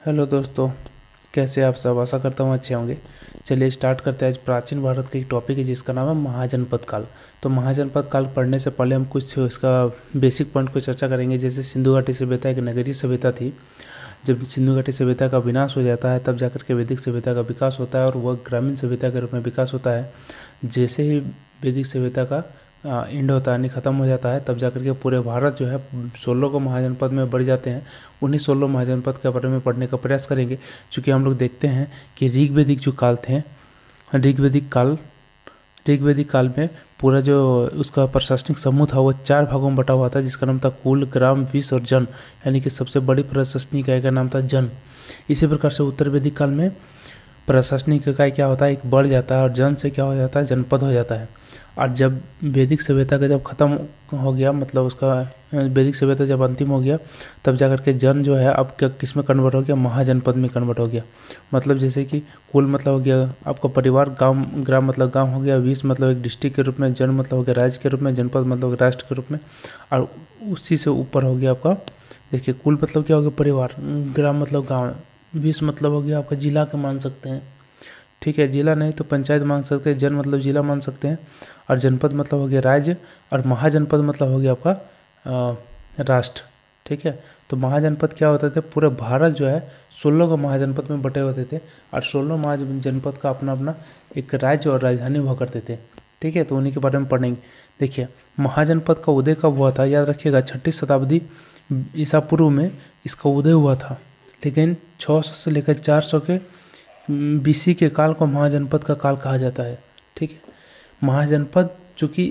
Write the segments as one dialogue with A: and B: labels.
A: Hello दोस्तों, कैसे आप सब। आशा करता हूँ अच्छे होंगे। चलिए स्टार्ट करते हैं। आज प्राचीन भारत का एक टॉपिक है जिसका नाम है महाजनपद काल। तो महाजनपद काल पढ़ने से पहले हम कुछ इसका बेसिक पॉइंट को चर्चा करेंगे। जैसे सिंधु घाटी सभ्यता एक नगरीय सभ्यता थी। जब सिंधु घाटी सभ्यता का विनाश हो जाता है तब जाकर के वैदिक सभ्यता का विकास होता है और वह ग्रामीण सभ्यता के रूप में विकास होता है। जैसे ही वैदिक सभ्यता का एंड होता है, यानी ख़त्म हो जाता है, तब जाकर के पूरे भारत जो है 16 को महाजनपद में बढ़ जाते हैं। उन्हीं 16 महाजनपद के बारे में पढ़ने का प्रयास करेंगे। चूँकि हम लोग देखते हैं कि ऋग्वेदिक जो काल थे, ऋग्वेदिक काल में पूरा जो उसका प्रशासनिक समूह था वो 4 भागों में बटा हुआ था, जिसका नाम था कुल, ग्राम, विष और जन। यानी कि सबसे बड़ी प्रशासनिक इकाई का नाम था जन। इसी प्रकार से उत्तर वैदिक काल में प्रशासनिक इकाई क्या होता है, एक बढ़ जाता है और जन से क्या हो जाता है, जनपद हो जाता है। और जब वैदिक सभ्यता का जब ख़त्म हो गया, मतलब उसका वैदिक सभ्यता जब अंतिम हो गया, तब जाकर के जन जो है अब किस में कन्वर्ट हो गया, महाजनपद में कन्वर्ट हो गया। मतलब जैसे कि कुल मतलब हो गया आपका परिवार, गांव, ग्राम मतलब गांव हो गया, विष मतलब एक डिस्ट्रिक्ट के रूप में, जन मतलब हो गया राज्य के रूप में, जनपद मतलब राष्ट्र के रूप में। और उसी से ऊपर हो गया आपका, देखिए कुल मतलब क्या हो गया, परिवार, ग्राम मतलब गाँव, विष मतलब हो गया आपका जिला के मान सकते हैं, ठीक है, जिला नहीं तो पंचायत मान सकते हैं, जन मतलब जिला मान सकते हैं, और जनपद मतलब हो गया राज्य, और महाजनपद मतलब हो गया आपका राष्ट्र। ठीक है, तो महाजनपद क्या होते थे, पूरे भारत जो है 16 को महाजनपद में बटे होते थे, और 16 महाजनपद का अपना अपना एक राज्य और राजधानी हुआ करते थे। ठीक है, तो उन्हीं के बारे में पढ़ेंगे। देखिए महाजनपद का उदय कब हुआ था, याद रखिएगा 6ठी शताब्दी ईसा पूर्व में इसका उदय हुआ था। लेकिन 600 से लेकर 400 के बीसी के काल को महाजनपद का काल कहा जाता है। ठीक है, महाजनपद चूँकि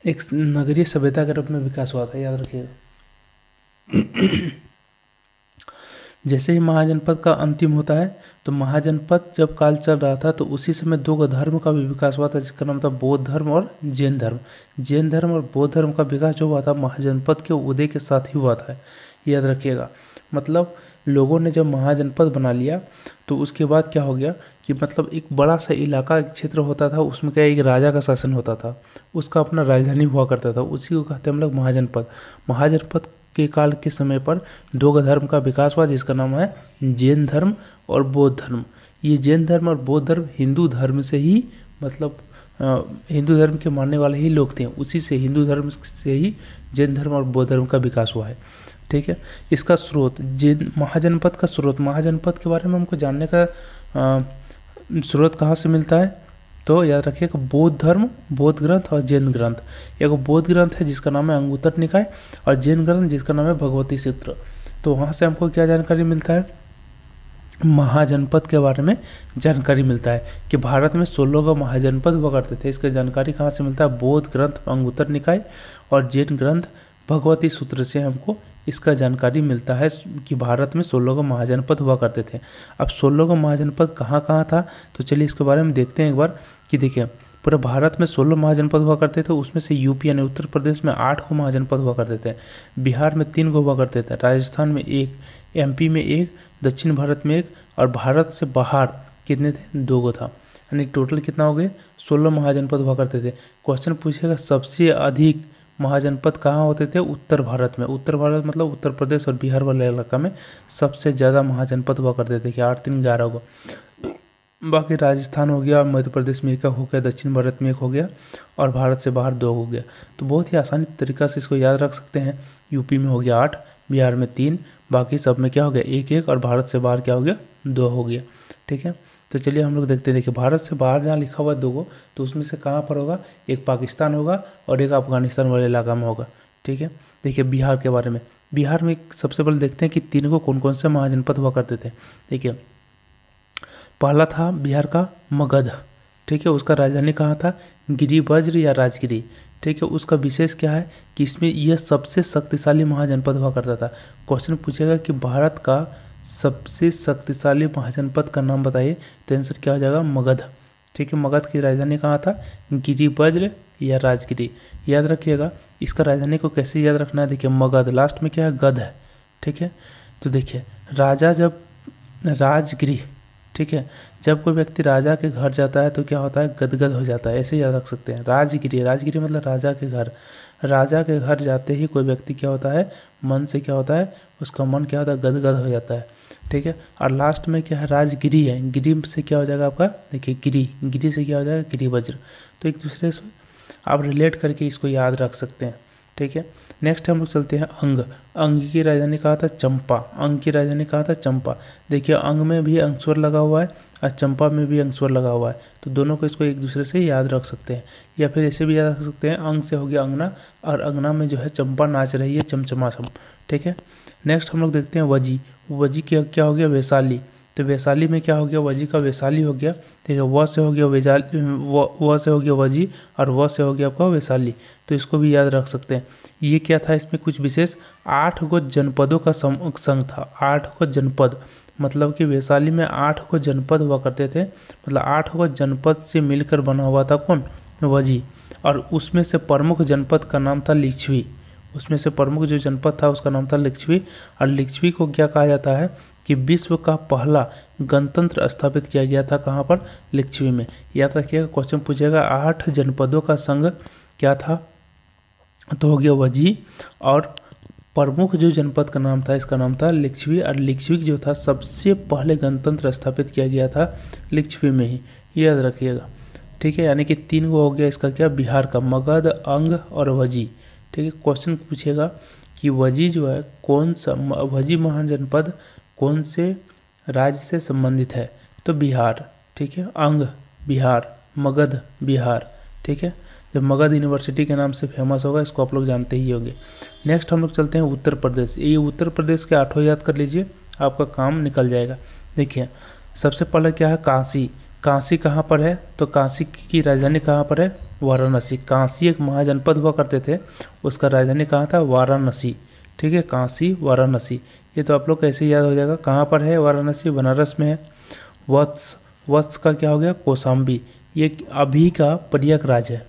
A: एक नगरीय सभ्यता के रूप में विकास हुआ था, याद रखिएगा। जैसे ही महाजनपद का अंतिम होता है, तो महाजनपद जब काल चल रहा था तो उसी समय 2 धर्म का भी विकास हुआ था, जिसका नाम था बौद्ध धर्म और जैन धर्म। जैन धर्म और बौद्ध धर्म का विकास जो हुआ था महाजनपद के उदय के साथ ही हुआ था, याद रखिएगा। मतलब लोगों ने जब महाजनपद बना लिया तो उसके बाद क्या हो गया कि मतलब एक बड़ा सा इलाका, एक क्षेत्र होता था, उसमें क्या एक राजा का शासन होता था, उसका अपना राजधानी हुआ करता था, उसी को कहते हैं हम लोग महाजनपद। महाजनपद के काल के समय पर 2 धर्म का विकास हुआ, जिसका नाम है जैन धर्म और बौद्ध धर्म। ये जैन धर्म और बौद्ध धर्म हिंदू धर्म से ही, मतलब हिंदू धर्म के मानने वाले ही लोग थे, उसी से हिंदू धर्म से ही जैन धर्म और बौद्ध धर्म का विकास हुआ है। ठीक है, इसका स्रोत जैन, महाजनपद का स्रोत, महाजनपद के बारे में हमको जानने का स्रोत कहाँ से मिलता है, तो याद रखिएगा बौद्ध धर्म, बौद्ध ग्रंथ और जैन ग्रंथ। एक बौद्ध ग्रंथ है जिसका नाम है अंगुत्तर निकाय, और जैन ग्रंथ जिसका नाम है भगवती सूत्र। तो वहाँ से हमको क्या जानकारी मिलता है, महाजनपद के बारे में जानकारी मिलता है कि भारत में 16 का महाजनपद हुआ करते थे। इसका जानकारी कहाँ से मिलता है, बौद्ध ग्रंथ अंगुत्तर निकाय और जैन ग्रंथ भगवती सूत्र से हमको इसका जानकारी मिलता है कि भारत में 16 का महाजनपद हुआ करते थे। अब 16 का महाजनपद कहाँ कहाँ था, तो चलिए इसके बारे में देखते हैं एक बार। कि देखिए पूरे भारत में 16 महाजनपद हुआ करते थे, उसमें से यूपी यानी उत्तर प्रदेश में 8 को महाजनपद हुआ करते थे, बिहार में 3 को हुआ करते थे, राजस्थान में 1, एमपी में 1, दक्षिण भारत में 1, और भारत से बाहर कितने थे, 2 को था। यानी टोटल कितना हो गए, 16 महाजनपद हुआ करते थे। क्वेश्चन पूछेगा सबसे अधिक महाजनपद कहाँ होते थे, उत्तर भारत में। उत्तर भारत मतलब उत्तर प्रदेश और बिहार वाले इलाका में सबसे ज़्यादा महाजनपद हुआ करते थे कि 8, 3, 11 को। बाकी राजस्थान हो गया, मध्य प्रदेश में 1 हो गया, दक्षिण भारत में 1 हो गया, और भारत से बाहर 2 हो गया। तो बहुत ही आसानी तरीक़ा से इसको याद रख सकते हैं। यूपी में हो गया 8, बिहार में 3, बाकी सब में क्या हो गया 1, 1, और भारत से बाहर क्या हो गया 2 हो गया। ठीक है, तो चलिए हम लोग देखते हैं। देखिए भारत से बाहर जहाँ लिखा हुआ है 2 को, तो उसमें से कहाँ पर होगा, एक पाकिस्तान होगा और एक अफगानिस्तान वाले इलाका में होगा। ठीक है, देखिए बिहार के बारे में, बिहार में सबसे पहले देखते हैं कि 3 को कौन कौन से महाजनपद हुआ करते थे। देखिए पहला था बिहार का मगध। ठीक है, उसका राजधानी कहाँ था, गिरिवज्र या राजगिरी। ठीक है, उसका विशेष क्या है कि इसमें यह सबसे शक्तिशाली महाजनपद हुआ करता था। क्वेश्चन पूछेगा कि भारत का सबसे शक्तिशाली महाजनपद का नाम बताइए, तो आंसर क्या हो जाएगा, मगध। ठीक है, मगध की राजधानी कहाँ था, गिरिवज्र या राजगिरी। याद रखिएगा, इसका राजधानी को कैसे याद रखना है, देखिए मगध, लास्ट में क्या है, गध है। ठीक है, तो देखिए राजा जब राजगिरी, ठीक है। जब कोई व्यक्ति राजा के घर जाता है तो क्या होता है, गदगद हो जाता है, ऐसे याद रख सकते हैं। राजगिरी, राजगिरी मतलब राजा के घर। राजा के घर जाते ही कोई व्यक्ति क्या होता है, मन से क्या होता है, उसका मन क्या होता है, गदगद हो जाता है, ठीक है। और लास्ट में क्या है, राजगिरी है, गिरी से क्या हो जाएगा आपका, देखिए गिरी, गिरी से क्या हो जाएगा, गिरी वज्र। तो एक दूसरे से आप रिलेट करके इसको याद रख सकते हैं, ठीक है। नेक्स्ट हम लोग चलते हैं अंग। अंग की राजधानी कहा था, चंपा। अंग की राजधानी कहा था, चंपा। देखिए अंग में भी अंग स्वर लगा हुआ है और चंपा में भी अंग स्वर लगा हुआ है, तो दोनों को इसको एक दूसरे से याद रख सकते हैं। या फिर ऐसे भी याद रख सकते हैं, अंग से हो गया अंगना, और अंगना में जो है चंपा नाच रही है चमचमाचम, ठीक है। नेक्स्ट हम लोग देखते हैं वजी। वजी क्या हो गया, वैशाली। तो वैशाली में क्या हो गया, वजी का वैशाली हो गया, ठीक है। व से हो गया व से हो गया वजी, और व से हो गया आपका वैशाली, तो इसको भी याद रख सकते हैं। ये क्या था, इसमें कुछ विशेष 8 गो जनपदों का संघ था। 8 गो जनपद, मतलब कि वैशाली में 8 गो जनपद हुआ करते थे, मतलब 8 गो जनपद से मिलकर बना हुआ था कौन, वजी। और उसमें से प्रमुख जनपद का नाम था लिच्छवी। उसमें से प्रमुख जो जनपद था उसका नाम था लिच्छवी। और लिच्छवी को क्या कहा जाता है कि विश्व का पहला गणतंत्र स्थापित किया गया था, कहाँ पर, लिच्छवी में। याद रखिएगा, क्वेश्चन पूछेगा 8 जनपदों का संघ क्या था, तो हो गया वजी। और प्रमुख जो जनपद का नाम था, इसका नाम था लिच्छवी। और लिच्छवी जो था सबसे पहले गणतंत्र स्थापित किया गया था लिच्छवी में ही, याद रखिएगा, ठीक है। यानी कि 3 गो हो गया इसका क्या, बिहार का, मगध, अंग और वजी, ठीक है। क्वेश्चन पूछेगा कि वजी जो है कौन सा, वजी महाजनपद कौन से राज्य से संबंधित है, तो बिहार, ठीक है। अंग बिहार, मगध बिहार, ठीक है। जब मगध यूनिवर्सिटी के नाम से फेमस होगा, इसको आप लोग जानते ही होंगे। नेक्स्ट हम लोग चलते हैं उत्तर प्रदेश। ये उत्तर प्रदेश के 8 याद कर लीजिए, आपका काम निकल जाएगा। देखिए सबसे पहले क्या है, काशी। काशी कहाँ पर है, तो काशी की राजधानी कहाँ पर है, वाराणसी। काशी एक महाजनपद हुआ करते थे, उसका राजधानी कहाँ था, वाराणसी, ठीक है। काशी वाराणसी, ये तो आप लोग कैसे याद हो जाएगा। कहाँ पर है वाराणसी, बनारस में है। वत्स, वत्स का क्या हो गया, कौशाम्बी। ये अभी का प्रयागराज है,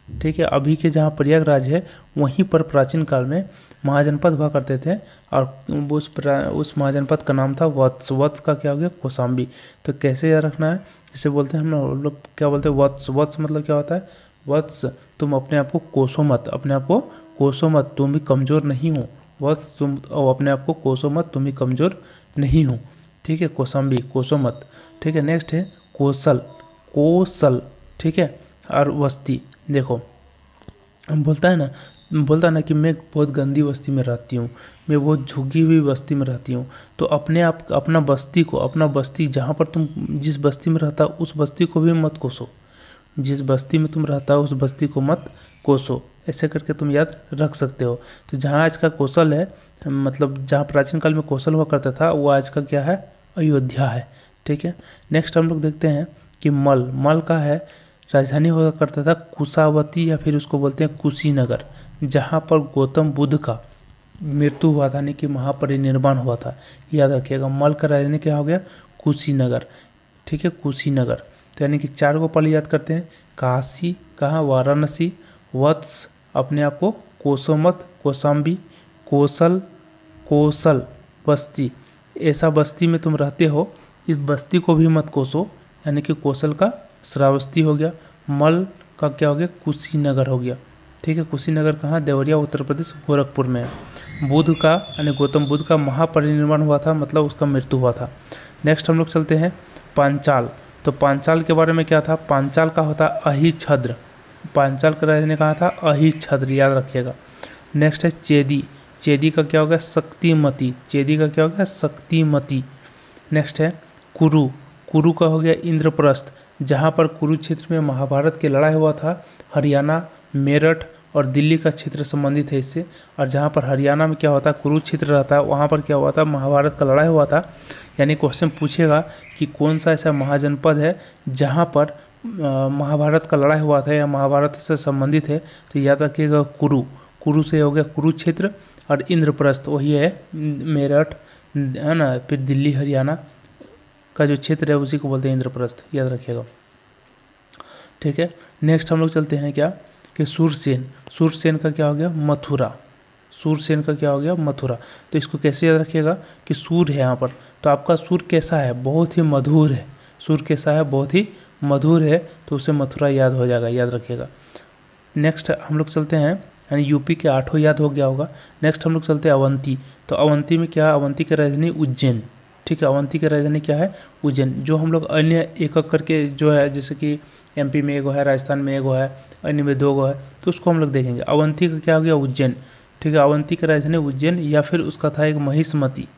A: ठीक है। अभी के जहाँ प्रयागराज है वहीं पर प्राचीन काल में महाजनपद हुआ करते थे, और उस महाजनपद का नाम था वत्स। वत्स का क्या हो गया, कौशाम्बी। तो कैसे याद रखना है, जैसे बोलते हैं हम लोग क्या बोलते हैं, वत्स। वत्स मतलब क्या होता है, वत्स तुम अपने आप को कोसो मत, अपने आप को कोसो मत, तुम भी कमज़ोर नहीं हो। वत्स तुम अपने आप को कोसो मत, तुम भी कमज़ोर नहीं हो, ठीक है। कौशाम्बी, कोसो मत, ठीक है। नेक्स्ट है कौशल, कौशल, ठीक है। और बस्ती, देखो बोलता है ना कि मैं बहुत गंदी बस्ती में रहती हूँ, मैं बहुत झुकी हुई बस्ती में रहती हूँ। तो अपने आप अपना बस्ती को, अपना बस्ती जहाँ पर तुम जिस बस्ती में रहता उस बस्ती को भी मत कोसो, जिस बस्ती में तुम रहता हो उस बस्ती को मत कोसो, ऐसे करके तुम याद रख सकते हो। तो जहाँ आज का कौशल है, मतलब जहाँ प्राचीन काल में कौशल हुआ करता था, वो आज का क्या है, अयोध्या है, ठीक है। नेक्स्ट हम लोग देखते हैं कि मल। मल का है राजधानी हुआ करता था कुशावती, या फिर उसको बोलते हैं कुशीनगर, जहाँ पर गौतम बुद्ध का मृत्यु हुआ था, यानी कि महापरिनिर्वाण हुआ था, याद रखिएगा। मल का राजधानी क्या हो गया, कुशीनगर, ठीक है, कुशीनगर। तो यानी कि 4 को पहले याद करते हैं, काशी कहाँ, वाराणसी, वत्स अपने आप को कोसो मत, कौशाम्बी, कौशल, कौशल बस्ती, ऐसा बस्ती में तुम रहते हो, इस बस्ती को भी मत कोसो, यानी कि कौशल का श्रावस्ती हो गया। मल का क्या हो गया, कुशीनगर हो गया, ठीक है। कुशीनगर कहाँ, देवरिया उत्तर प्रदेश, गोरखपुर में है। बुद्ध का यानी गौतम बुद्ध का महापरिनिर्वाण हुआ था, मतलब उसका मृत्यु हुआ था। नेक्स्ट हम लोग चलते हैं पांचाल। तो पांचाल के बारे में क्या था, पांचाल का होता अहिछद्र। पांचाल का राजधानी कहाँ था, अहिछद्र, याद रखिएगा। नेक्स्ट है चेदी। चेदी का क्या हो गया, शक्तिमती। चेदी का क्या हो गया, शक्तिमती। नेक्स्ट है कुरु। कुरु का हो गया इंद्रप्रस्थ, जहाँ पर कुरुक्षेत्र में महाभारत की लड़ाई हुआ था। हरियाणा, मेरठ और दिल्ली का क्षेत्र संबंधित है इससे। और जहाँ पर हरियाणा में क्या होता है, कुरुक्षेत्र रहता है, वहाँ पर क्या हुआ था, महाभारत का लड़ाई हुआ था। यानी क्वेश्चन पूछेगा कि कौन सा ऐसा महाजनपद है जहाँ पर महाभारत का लड़ाई हुआ था या महाभारत से संबंधित है, तो याद रखिएगा कुरु। कुरु से हो गया कुरुक्षेत्र, और इंद्रप्रस्थ वही है मेरठ, है ना, फिर दिल्ली हरियाणा का जो क्षेत्र है उसी को बोलते हैं इंद्रप्रस्थ, याद रखिएगा, ठीक है। नेक्स्ट हम लोग चलते हैं क्या कि सूरसेन। सूरसेन का क्या हो गया, मथुरा। सूरसेन का क्या हो गया, मथुरा। तो इसको कैसे याद रखिएगा कि सूर है यहाँ पर, तो आपका सूर कैसा है, बहुत ही मधुर है। सूर कैसा है, बहुत ही मधुर है, तो उसे मथुरा याद हो जाएगा, याद रखिएगा। नेक्स्ट हम लोग चलते हैं, यानी यूपी के 8 याद हो गया होगा। नेक्स्ट हम लोग चलते हैं अवंती। तो अवंती में क्या है, अवंती की राजधानी उज्जैन। ठीक है, अवंती की राजधानी क्या है, उज्जैन। जो हम लोग अन्य एक एक करके जो है, जैसे कि एमपी में एगो है, राजस्थान में एगो है, अन्य में 2 है, तो उसको हम लोग देखेंगे। अवंती का क्या हो गया, उज्जैन। ठीक है, अवंती की राजधानी उज्जैन, या फिर उसका था एक महिष्मती,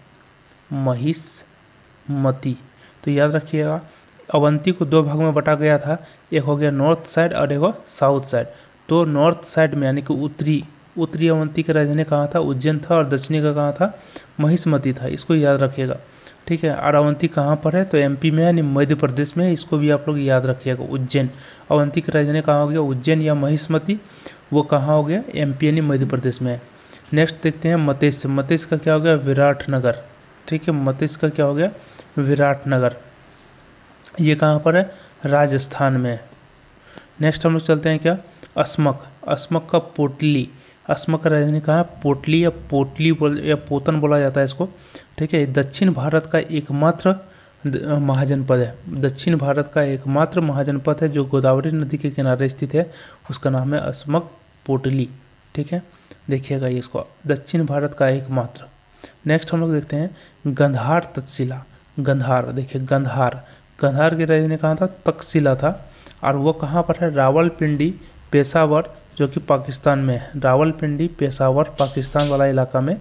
A: महिष्मती। तो याद रखिएगा, अवंती को 2 भाग में बांटा गया था, एक हो गया नॉर्थ साइड और एक हो साउथ साइड। तो नॉर्थ साइड में यानी कि उत्तरी अवंती की राजधानी कहाँ था, उज्जैन था, और दक्षिणी का कहाँ था, महिष्मती था। इसको याद रखिएगा। ठीक है, और अवंती कहाँ पर है, तो एमपी में है, यानी मध्य प्रदेश में है। इसको भी आप लोग याद रखिएगा, उज्जैन। अवंती की राजधानी कहाँ हो गया, उज्जैन या महिष्मती, वो कहाँ हो गया, एमपी यानी मध्य प्रदेश में है। नेक्स्ट देखते हैं मतेश। मतेश का क्या हो गया, विराटनगर। ठीक है, मतेश का क्या हो गया, विराटनगर। ये कहाँ पर है, राजस्थान में है। नेक्स्ट हम लोग चलते हैं क्या, अस्मक। अस्मक का पोटली। अस्मक का राजधानी कहाँ है, पोटली या पोटली या पोतन बोला जाता है इसको। ठीक है, दक्षिण भारत का एकमात्र महाजनपद है। दक्षिण भारत का एकमात्र महाजनपद है जो गोदावरी नदी के किनारे स्थित है, उसका नाम है अस्मक पोटली। ठीक है, देखिएगा ये इसको, दक्षिण भारत का एकमात्र। नेक्स्ट हम लोग देखते हैं गंधार तक्षशिला। गंधार, देखिए गंधार, गंधार की राजधानी कहाँ था, तक्षशिला था, और वो कहाँ पर है, रावलपिंडी पेशावर, जो कि पाकिस्तान में है। रावलपिंडी पेशावर पाकिस्तान वाला इलाका में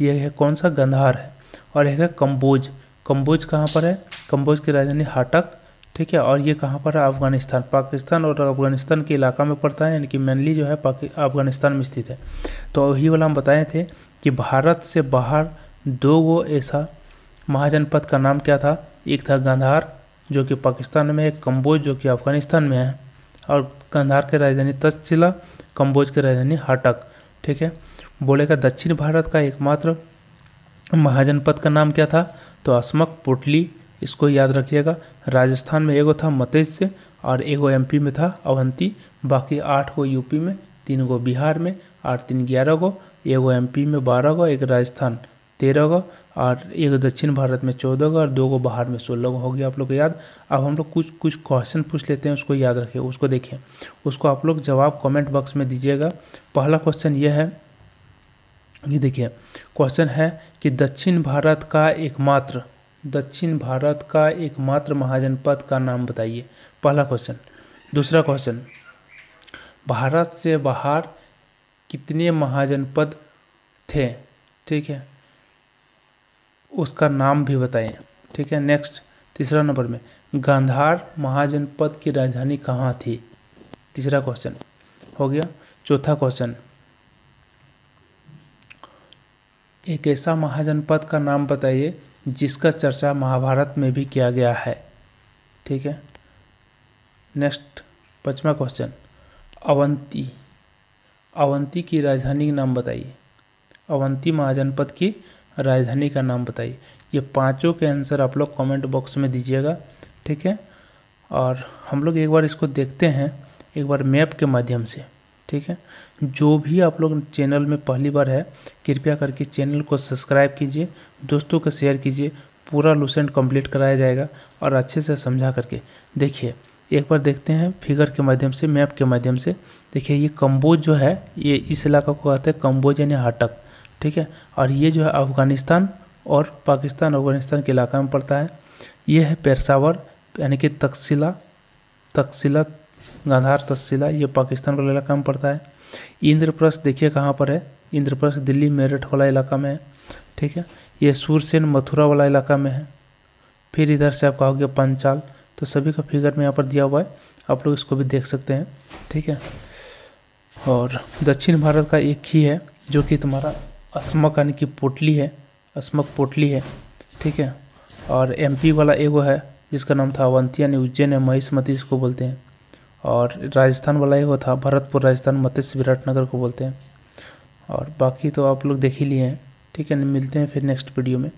A: ये है, कौन सा, गंधार है। और एक है कंबोज। कंबोज कहाँ पर है, कंबोज की राजधानी हाटक। ठीक है, और ये कहाँ पर है, अफगानिस्तान, पाकिस्तान और अफगानिस्तान के इलाका में पड़ता है, यानी कि मेनली जो है अफगानिस्तान में स्थित है। तो वही वाला हम बताए थे कि भारत से बाहर 2 ऐसा महाजनपद का नाम क्या था, एक था गंधार जो कि पाकिस्तान में है, कंबोज जो कि अफगानिस्तान में है, और गंधार की राजधानी तक्षशिला, कंबोज की राजधानी हाटक। ठीक है, बोलेगा दक्षिण भारत का एकमात्र महाजनपद का नाम क्या था, तो अस्मक पोटली। इसको याद रखिएगा। राजस्थान में एगो था मत्स्य, और एगो एमपी में था अवंती। बाकी 8 गो यूपी में, 3 गो बिहार में, 8 3 11 गो, एगो एमपी में 12 गो, एक राजस्थान 13 गो, और एक दक्षिण भारत में 14 गो, और 2 गो बाहर में 16 गो हो गया आप लोग को याद। अब हम लोग कुछ क्वेश्चन पूछ लेते हैं, उसको याद रखिए, उसको देखिए, उसको आप लोग जवाब कमेंट बॉक्स में दीजिएगा। पहला क्वेश्चन ये है, ये देखिए क्वेश्चन है कि दक्षिण भारत का एकमात्र महाजनपद का नाम बताइए, पहला क्वेश्चन। दूसरा क्वेश्चन, भारत से बाहर कितने महाजनपद थे, ठीक है, उसका नाम भी बताइए। ठीक है, नेक्स्ट तीसरा नंबर में, गांधार महाजनपद की राजधानी कहाँ थी, तीसरा क्वेश्चन हो गया। चौथा क्वेश्चन, एक ऐसा महाजनपद का नाम बताइए जिसका चर्चा महाभारत में भी किया गया है। ठीक है, नेक्स्ट 5वां क्वेश्चन, अवंती की राजधानी का नाम बताइए। अवंती महाजनपद की राजधानी का नाम बताइए। ये 5 के आंसर आप लोग कमेंट बॉक्स में दीजिएगा। ठीक है, और हम लोग एक बार इसको देखते हैं, एक बार मैप के माध्यम से। ठीक है, जो भी आप लोग चैनल में पहली बार है, कृपया करके चैनल को सब्सक्राइब कीजिए, दोस्तों को शेयर कीजिए। पूरा लुसेंट कंप्लीट कराया जाएगा, और अच्छे से समझा करके देखिए। एक बार देखते हैं फिगर के माध्यम से, मैप के माध्यम से। देखिए ये कंबोज जो है, ये इस इलाका को कहते हैं कंबोज यानी हाटक। ठीक है, और ये जो है अफगानिस्तान और पाकिस्तान अफगानिस्तान के इलाका में पड़ता है। ये है पेशावर यानी कि तक्षशिला, गांधार तक्षशिला, ये पाकिस्तान वाला इलाका में पड़ता है। इंद्रप्रस्थ देखिए कहाँ पर है, इंद्रप्रस्थ दिल्ली मेरठ वाला इलाका में है। ठीक है, ये सूरसेन मथुरा वाला इलाका में है। फिर इधर से आपका हो गया पंचाल। तो सभी का फिगर में यहाँ पर दिया हुआ है, आप लोग इसको भी देख सकते हैं। ठीक है, और दक्षिण भारत का एक ही है जो कि तुम्हारा अस्मक यानी कि पोटली है, अस्मक पोटली है। ठीक है, और एमपी वाला एगो है जिसका नाम था अवंती यानी उज्जैन है, महिष्मती इसको बोलते हैं। और राजस्थान वाला एगो था भरतपुर राजस्थान, मत्स्य विराटनगर को बोलते हैं। और बाकी तो आप लोग देख ही लिए हैं। ठीक है, मिलते हैं फिर नेक्स्ट वीडियो में।